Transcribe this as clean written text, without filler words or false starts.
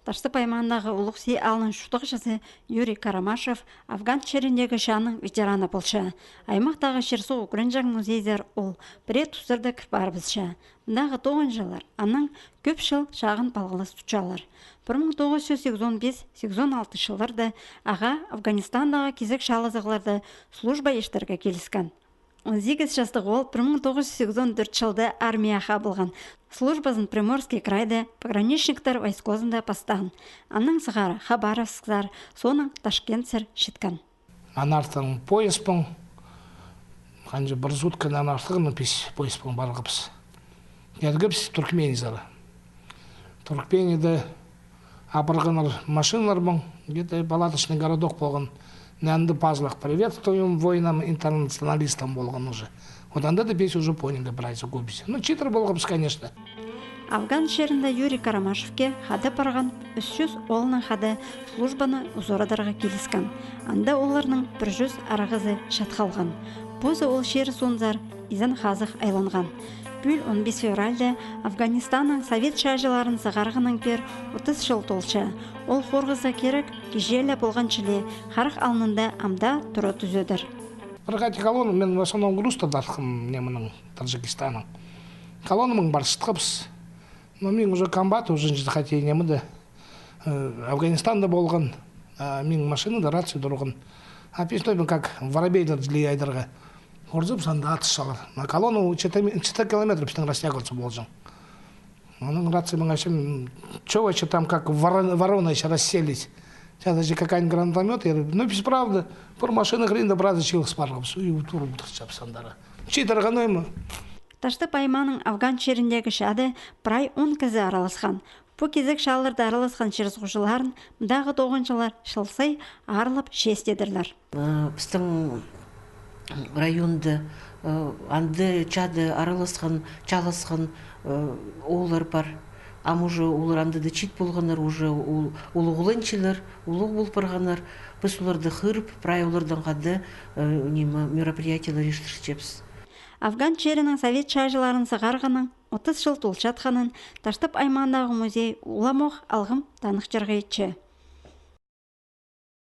Таштып аймағындағы Улукси алын шутық жазы Юрий Карамашев Афган черіндегі шаның ветераны болшы. Аймақтағы шерсу Украинжан музейдер ол біре тұсырды кірбарбызшы. Мұндағы 9 жылар, аның көп жыл шағын балғылас тұчалар. 1985-86 жылларда аға Афганистандағы кезек шалызығыларды служба ештерге келіскен. 18 жастық ол 1984 жылда армияға болған. Службасын Приморский крайда пограничниктер войскозында бастаған. Анның сығары Хабаровсктар, соның Ташкентсер шеткен. Анартың поеспың, қанжы бір суткадан артығын поеспың барғыпс. Ергіпс Туркменизары. Туркмениді апырғыныр машиналар бұң, где-то палаточный городок болған. Нянды пазлах приветствуем воинам-интернационалистам болған уже. Вот анда да бес уже поняли, братья губись. Ну, читер болғымыз, конечно. Афган шерінде Юрий Карамашевке хады барған 300 олының хады службаны узорадарға келіскен. Анда оларының 100 арағызы шатқалған. Бұзы ол шері сонзар изен хазық айланған. Бүл 15 февральда Афганистанның совет шажыларын сығарғының пер 30 жыл толшы. Ол қорғыза керек кежелі болған чіле қарық алынында амда тұры түзедір. Бірғати колонны мен в основном грузта дартқым немінің Таджикистанның. Колонның бар шытқыпс. Но мен уже комбат уже хотей неміді. Афганистанда болған мен машинада рация тұрған. А песной мен как воробейдер для айдарға. Орзып санда атыс шалар. На колонну 4 километров пістің растягался болжың. Оның рация мен ашым, что вообще там как ворона еще расселись. Сейчас даже какая-нибудь гранатомет, я говорю, ну без правды, пор машины гринда брат зачилых спарғапсы, и утур бұтырчап сандары. Читер ғаной ма? Таштып айманың Афган шеріндегі шады прай 10 кізі араласқан. Бұ кезек шалырды араласқан шерізғушыларын мұндағы 9 жылар шылсай арылып шестедірлер. Біздің районды анды чады араласқан, чаласқан олар бар. Ам уже олар андыды чит болғанар, уже улығылынчылар, улық болып барғанар. Біз оларды қырып, прай олардан қады мероприятиялар ештіршечепсіз. Афган черінің совет шажыларын сығарғының 30 жыл толшатқанын Таштып аймағындағы музей уламоқ алғым танық жырға етші.